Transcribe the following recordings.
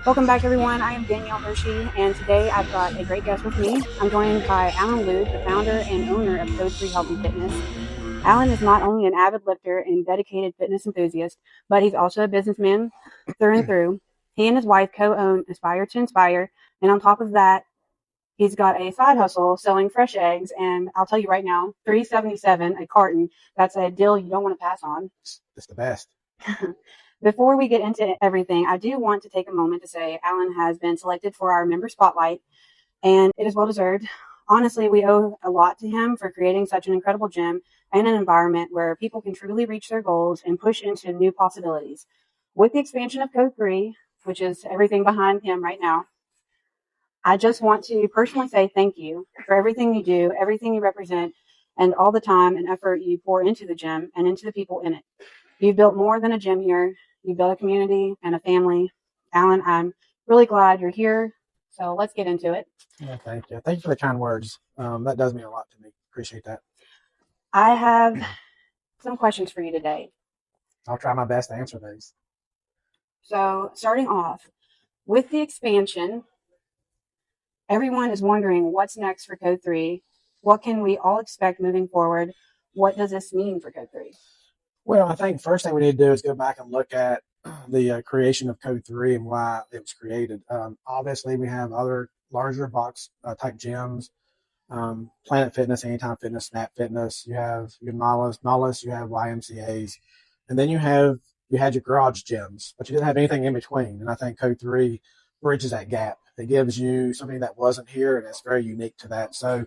Welcome back, everyone. I am Danielle Hershey, and today I've got a great guest with me. I'm joined by Alan Lude, the founder and owner of Code 3 Health and Fitness. Alan is not only an avid lifter and dedicated fitness enthusiast, but he's also a businessman through and through. He and his wife co-own Aspire to Inspire, and on top of that, he's got a side hustle selling fresh eggs. And I'll tell you right now, $3.77 a carton. That's a deal you don't want to pass on. It's the best. Before we get into everything, I do want to take a moment to say Alan has been selected for our member spotlight, and it is well deserved. Honestly, we owe a lot to him for creating such an incredible gym and an environment where people can truly reach their goals and push into new possibilities. With the expansion of Code 3, which is everything behind him right now, I just want to personally say thank you for everything you do, everything you represent, and all the time and effort you pour into the gym and into the people in it. You've built more than a gym here. You built a community and a family. Alan, I'm really glad you're here. So let's get into it. Yeah, thank you. Thank you for the kind words. That does mean a lot to me. Appreciate that. I have some questions for you today. I'll try my best to answer those. So starting off, with the expansion, everyone is wondering what's next for Code 3. What can we all expect moving forward? What does this mean for Code 3? Well, I think first thing we need to do is go back and look at the creation of Code 3 and why it was created. Obviously, we have other larger box type gyms, Planet Fitness, Anytime Fitness, Snap Fitness. You have your Nollis, you have YMCAs, and then you had your garage gyms, but you didn't have anything in between. And I think Code 3 bridges that gap. It gives you something that wasn't here, and it's very unique to that. So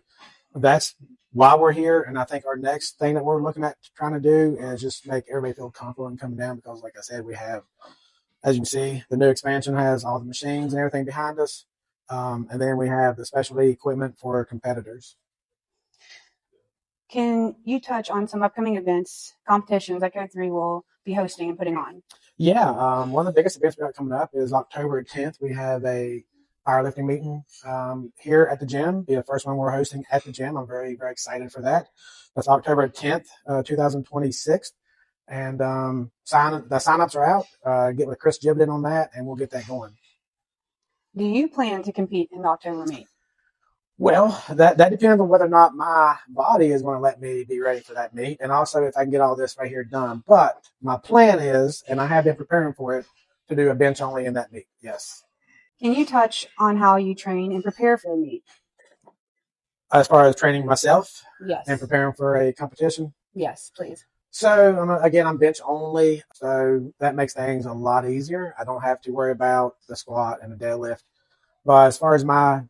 that's why we're here. And I think our next thing that we're looking at trying to do is just make everybody feel comfortable and coming down because, like I said, we have, as you can see, the new expansion has all the machines and everything behind us. And then we have the specialty equipment for competitors. Can you touch on some upcoming events, competitions that Code 3 will be hosting and putting on? Yeah, one of the biggest events we got coming up is October 10th. We have a powerlifting meeting here at the gym. Be the first one we're hosting at the gym. I'm very, very excited for that. That's October 10th, 2026. And the signups are out. Get with Chris Gibbon on that, and we'll get that going. Do you plan to compete in the October meet? Well, that depends on whether or not my body is going to let me be ready for that meet, and also if I can get all this right here done. But my plan is, and I have been preparing for it, to do a bench only in that meet. Yes. Can you touch on how you train and prepare for the meet? As far as training myself Yes. and preparing for a competition? Yes, please. So, again, I'm bench only, so that makes things a lot easier. I don't have to worry about the squat and the deadlift. But as far as my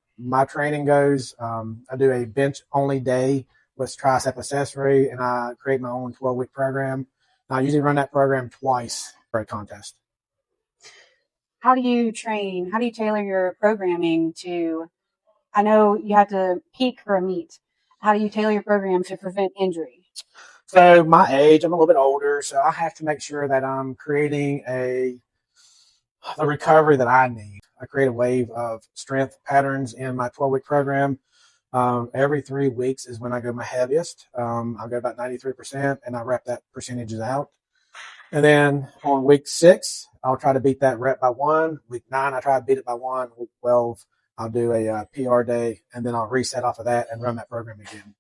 training goes, I do a bench only day with tricep accessory, and I create my own 12-week program. I usually run that program twice for a contest. How do you train? How do you tailor your programming to, I know you have to peak for a meet. How do you tailor your program to prevent injury? So my age, I'm a little bit older, so I have to make sure that I'm creating the recovery that I need. I create a wave of strength patterns in my 12-week program. Every 3 weeks is when I go my heaviest. I'll go about 93%, and I rep that percentages out. And then on week 6, I'll try to beat that rep by 1. Week 9, I try to beat it by 1. Week 12, I'll do a PR day, and then I'll reset off of that and run that program again.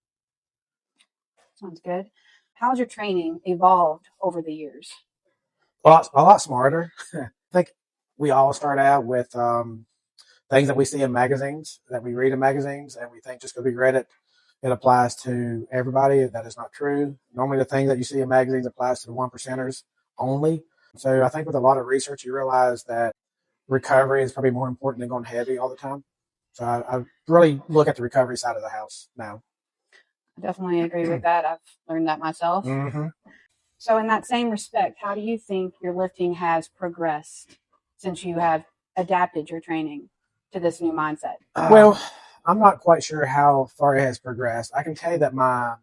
Sounds good. How's your training evolved over the years? A lot smarter. I think we all start out with things that we see in magazines, that we read in magazines, and we think just because we read it, it applies to everybody. That is not true. Normally, the things that you see in magazines applies to the 1%ers only. So I think with a lot of research, you realize that recovery is probably more important than going heavy all the time. So I really look at the recovery side of the house now. I definitely agree with that. I've learned that myself. Mm-hmm. So in that same respect, how do you think your lifting has progressed since you have adapted your training to this new mindset? Well, I'm not quite sure how far it has progressed. I can tell you that my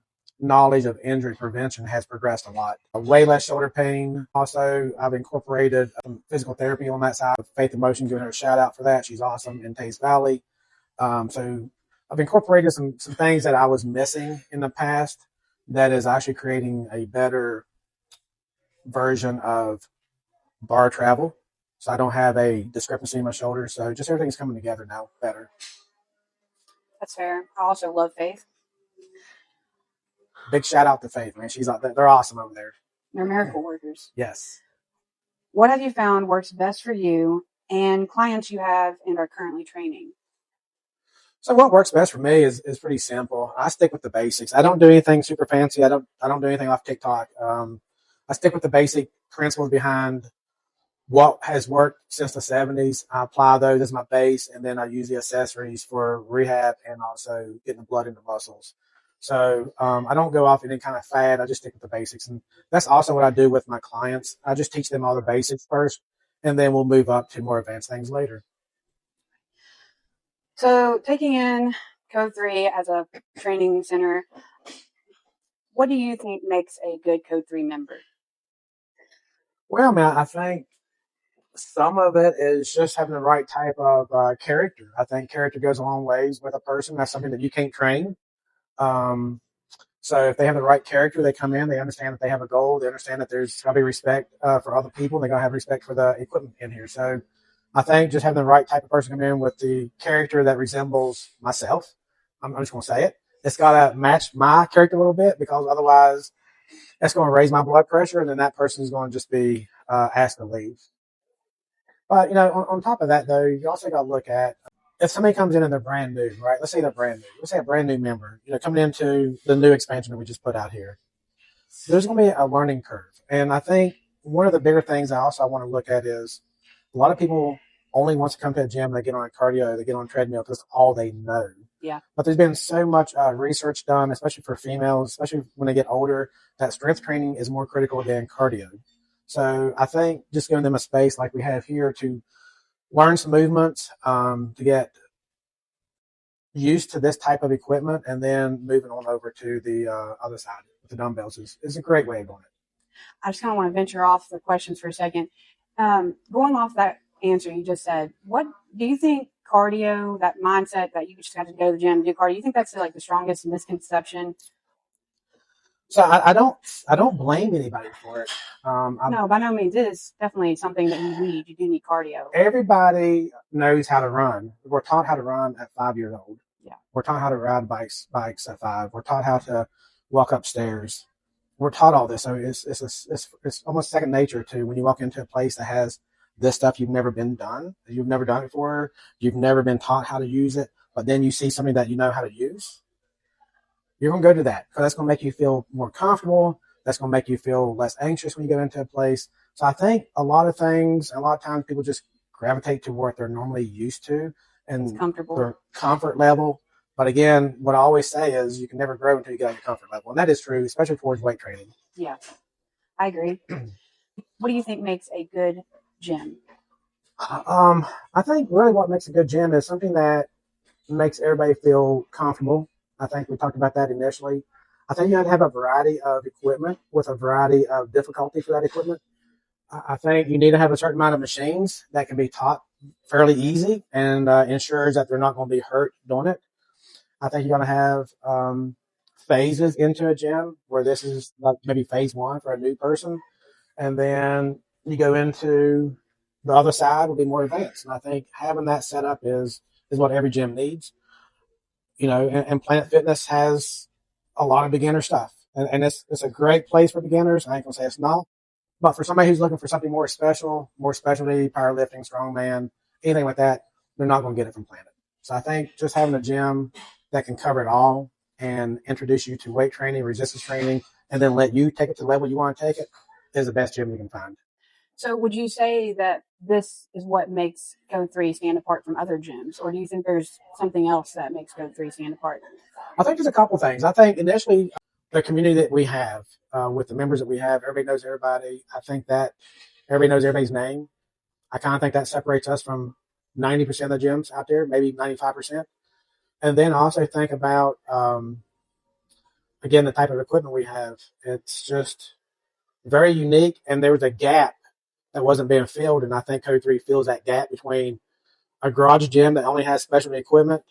knowledge of injury prevention has progressed a lot. Way less shoulder pain. Also, I've incorporated some physical therapy on that side. Faith Emotion, giving her a shout out for that. She's awesome in Taze Valley. So I've incorporated some things that I was missing in the past that is actually creating a better version of bar travel. So I don't have a discrepancy in my shoulders. So just everything's coming together now better. That's fair. I also love Faith. Big shout out to Faith, man. They're awesome over there. They're miracle workers. Yes. What have you found works best for you and clients you have and are currently training? So what works best for me is pretty simple. I stick with the basics. I don't do anything super fancy. I don't do anything off TikTok. I stick with the basic principles behind what has worked since the 70s. I apply those as my base, and then I use the accessories for rehab and also getting the blood into muscles. So I don't go off any kind of fad. I just stick with the basics, and that's also what I do with my clients. I just teach them all the basics first, and then we'll move up to more advanced things later. So taking in Code 3 as a training center, what do you think makes a good Code 3 member? Well, man, I think some of it is just having the right type of character. I think character goes a long ways with a person. That's something that you can't train. Um, so if they have the right character, they come in, they understand that they have a goal, they understand that there's got to be respect for other people, they're going to have respect for the equipment in here. So I think just having the right type of person come in with the character that resembles myself, I'm just going to say it. It's got to match my character a little bit, because otherwise that's going to raise my blood pressure, and then that person is going to just be asked to leave. But, on top of that, though, you also got to look at if somebody comes in and they're brand new, right? Let's say they're brand new. Let's say a brand new member, coming into the new expansion that we just put out here. There's going to be a learning curve. And I think one of the bigger things I also want to look at is a lot of people only want to come to a gym, they get on a cardio, they get on a treadmill because that's all they know. Yeah. But there's been so much research done, especially for females, especially when they get older, that strength training is more critical than cardio. So I think just giving them a space like we have here to learn some movements, to get used to this type of equipment, and then moving on over to the other side with the dumbbells is a great way of doing it. I just kind of want to venture off the questions for a second. Going off that answer you just said, what do you think cardio, that mindset that you just have to go to the gym and do cardio, you think that's like the strongest misconception? So I don't blame anybody for it. No, by no means. It is definitely something that you need. You do need cardio. Everybody knows how to run. We're taught how to run at 5 years old. Yeah. We're taught how to ride bikes at 5. We're taught how to walk upstairs. We're taught all this. So it's almost second nature to when you walk into a place that has this stuff you've never been done. You've never done it before. You've never been taught how to use it. But then you see something that you know how to use. You're going to go to that because that's going to make you feel more comfortable. That's going to make you feel less anxious when you go into a place. So I think a lot of times people just gravitate to what they're normally used to and their comfort level. But again, what I always say is you can never grow until you get on your comfort level. And that is true, especially towards weight training. Yeah, I agree. What do you think makes a good gym? I think really what makes a good gym is something that makes everybody feel comfortable. I think we talked about that initially. I think you have to have a variety of equipment with a variety of difficulty for that equipment. I think you need to have a certain amount of machines that can be taught fairly easy and ensures that they're not going to be hurt doing it. I think you're going to have phases into a gym where this is like maybe phase 1 for a new person. And then you go into the other side will be more advanced. And I think having that set up is what every gym needs. And Planet Fitness has a lot of beginner stuff. And it's a great place for beginners. I ain't going to say it's not. But for somebody who's looking for something more special, more specialty, powerlifting, strongman, anything like that, they're not going to get it from Planet. So I think just having a gym that can cover it all and introduce you to weight training, resistance training, and then let you take it to the level you want to take it is the best gym you can find. So would you say that this is what makes Code 3 stand apart from other gyms? Or do you think there's something else that makes Code 3 stand apart? I think there's a couple things. I think initially the community that we have with the members that we have, everybody knows everybody. I think that everybody knows everybody's name. I kind of think that separates us from 90% of the gyms out there, maybe 95%. And then I also think about, again, the type of equipment we have. It's just very unique, and there was a gap that wasn't being filled, and I think Code 3 fills that gap between a garage gym that only has specialty equipment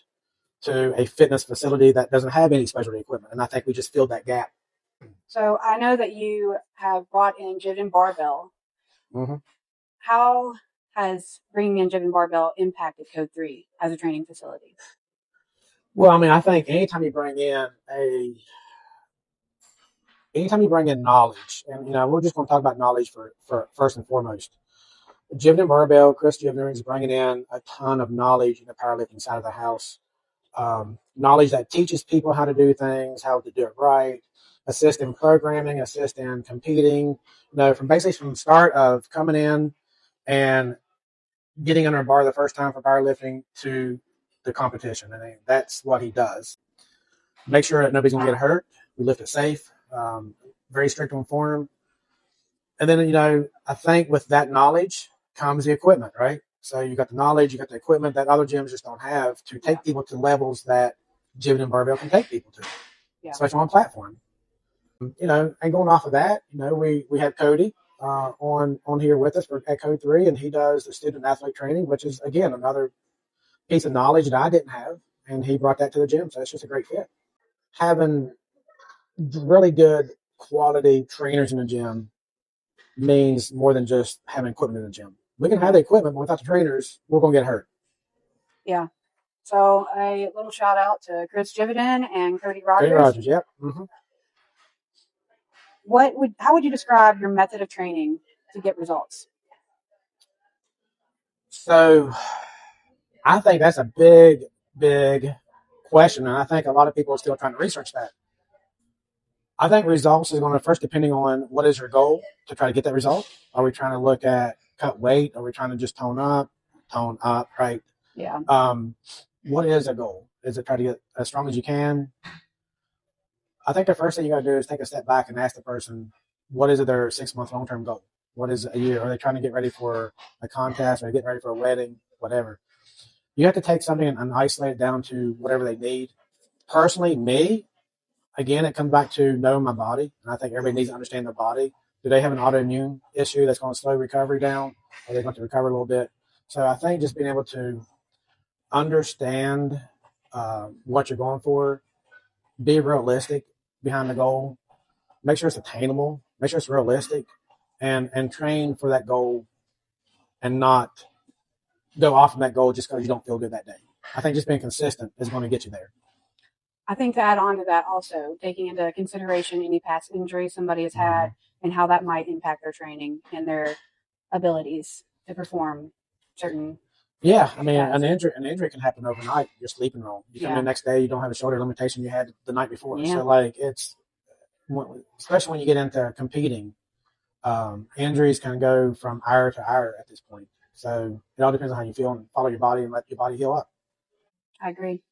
to a fitness facility that doesn't have any specialty equipment, and I think we just filled that gap. So I know that you have brought in Jigen Barbell. Mm-hmm. How has bringing in Jib and Barbell impacted Code 3 as a training facility? Well, I mean, I think anytime you bring in knowledge, and we're just going to talk about knowledge for first and foremost. Jib and Barbell, Chris Jibner is bringing in a ton of knowledge in the powerlifting side of the house. Knowledge that teaches people how to do things, how to do it right, assist in programming, assist in competing. From basically from the start of coming in and getting under a bar the first time for powerlifting to the competition. And that's what he does. Make sure that nobody's going to get hurt. We lift it safe, very strict on form. And then, I think with that knowledge comes the equipment, right? So you got the knowledge, you got the equipment that other gyms just don't have to take people to levels that Jib and Barbell can take people to, especially on platform. And going off of that, we have Cody on here with us at Code 3, and he does the student athlete training, which is, again, another piece of knowledge that I didn't have, and he brought that to the gym. So it's just a great fit. Having really good quality trainers in the gym means more than just having equipment in the gym. We can have the equipment, but without the trainers, we're going to get hurt. Yeah. So a little shout out to Chris Jividen and Cody Rogers. Cody Rogers, yep. Mm-hmm. How would you describe your method of training to get results? So I think that's a big, big question, and I think a lot of people are still trying to research that. I think results is going to first depending on what is your goal to try to get that result. Are we trying to look at cut weight? Are we trying to just tone up, right? Yeah. What is a goal? Is it try to get as strong as you can? I think the first thing you got to do is take a step back and ask the person, what is their 6-month long-term goal? What is a year? Are they trying to get ready for a contest? Are they getting ready for a wedding? Whatever. You have to take something and isolate it down to whatever they need. Personally, me, again, it comes back to knowing my body. And I think everybody needs to understand their body. Do they have an autoimmune issue that's going to slow recovery down? Are they going to recover a little bit? So I think just being able to understand what you're going for, be realistic behind the goal, make sure it's attainable, make sure it's realistic, and train for that goal and not go off of that goal just because you don't feel good that day. I think just being consistent is going to get you there. I think to add on to that also, taking into consideration any past injury somebody has had and how that might impact their training and their abilities to perform certain. Yeah, I mean, an injury can happen overnight. You're sleeping wrong. You come in the next day, you don't have a shoulder limitation you had the night before. Yeah. So, it's especially when you get into competing, injuries can go from hour to hour at this point. So it all depends on how you feel and follow your body and let your body heal up. I agree.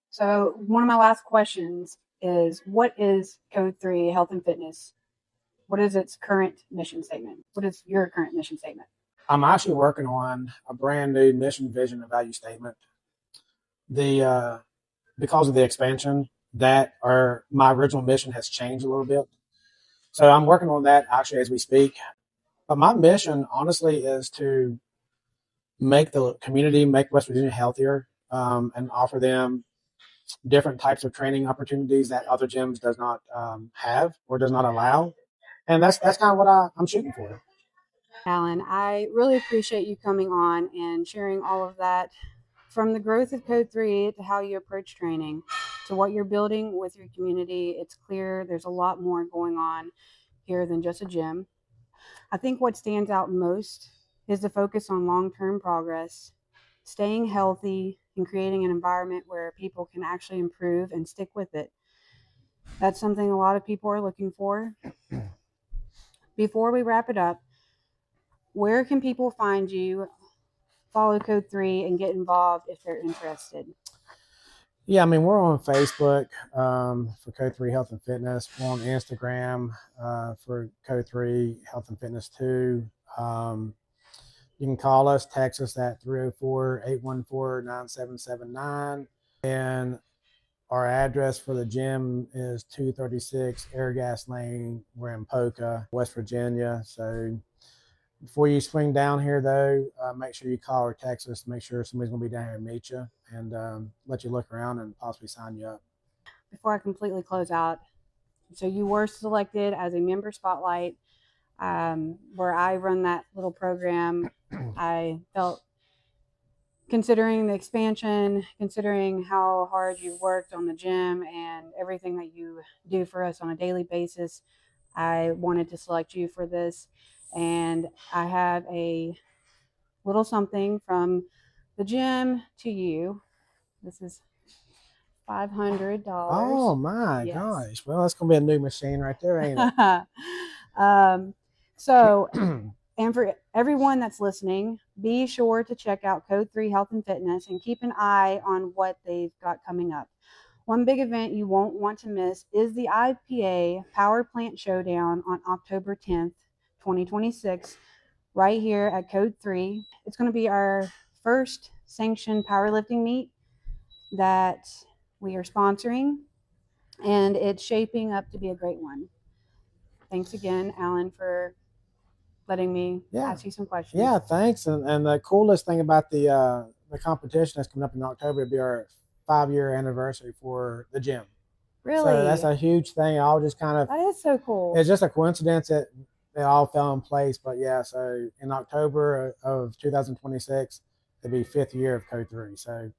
So one of my last questions is, what is Code 3 Health and Fitness? What is its current mission statement? What is your current mission statement? I'm actually working on a brand new mission, vision, and value statement. Because of the expansion, my original mission has changed a little bit. So I'm working on that actually as we speak. But my mission, honestly, is to make the community, make West Virginia healthier, and offer them different types of training opportunities that other gyms does not have or does not allow. And that's kind of what I'm shooting for. Alan, I really appreciate you coming on and sharing all of that, from the growth of Code 3 to how you approach training to what you're building with your community. It's clear there's a lot more going on here than just a gym. I think what stands out most is the focus on long-term progress, staying healthy, and creating an environment where people can actually improve and stick with it. That's something a lot of people are looking for. Before we wrap it up, where can people find you, follow Code 3, and get involved if they're interested? Yeah, I mean, we're on Facebook for Code 3 Health and Fitness. We're on Instagram for Code 3 Health and Fitness 2. You can call us, text us at 304-814-9779. And our address for the gym is 236 Airgas Lane. We're in Poca, West Virginia. So before you swing down here, though, make sure you call or text us to make sure somebody's going to be down here to meet you and let you look around and possibly sign you up. Before I completely close out, so you were selected as a member spotlight where I run that little program, I felt, considering the expansion, considering how hard you've worked on the gym and everything that you do for us on a daily basis, I wanted to select you for this. And I have a little something from the gym to you. This is $500. Oh my Yes. gosh. Well, that's gonna be a new machine right there, ain't it? So, and for everyone that's listening, be sure to check out Code 3 Health and Fitness and keep an eye on what they've got coming up. One big event you won't want to miss is the IPA Power Plant Showdown on October 10th, 2026, right here at Code 3. It's going to be our first sanctioned powerlifting meet that we are sponsoring, and it's shaping up to be a great one. Thanks again, Alan, for letting me ask you some questions. Yeah, thanks. And the coolest thing about the competition that's coming up in October will be our 5-year anniversary for the gym. Really? So that's a huge thing. I'll just kind of, that is so cool. it's just a coincidence that they all fell in place. But yeah, so in October of 2026, it'll be 5th year of Code 3. So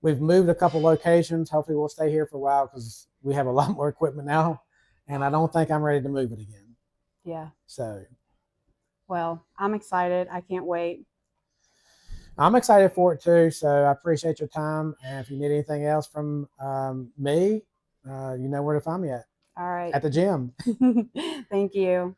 we've moved a couple locations. Hopefully we'll stay here for a while because we have a lot more equipment now. And I don't think I'm ready to move it again. Yeah. So. Well, I'm excited. I can't wait. I'm excited for it too. So I appreciate your time. And if you need anything else from me, you know where to find me at. All right. At the gym. Thank you.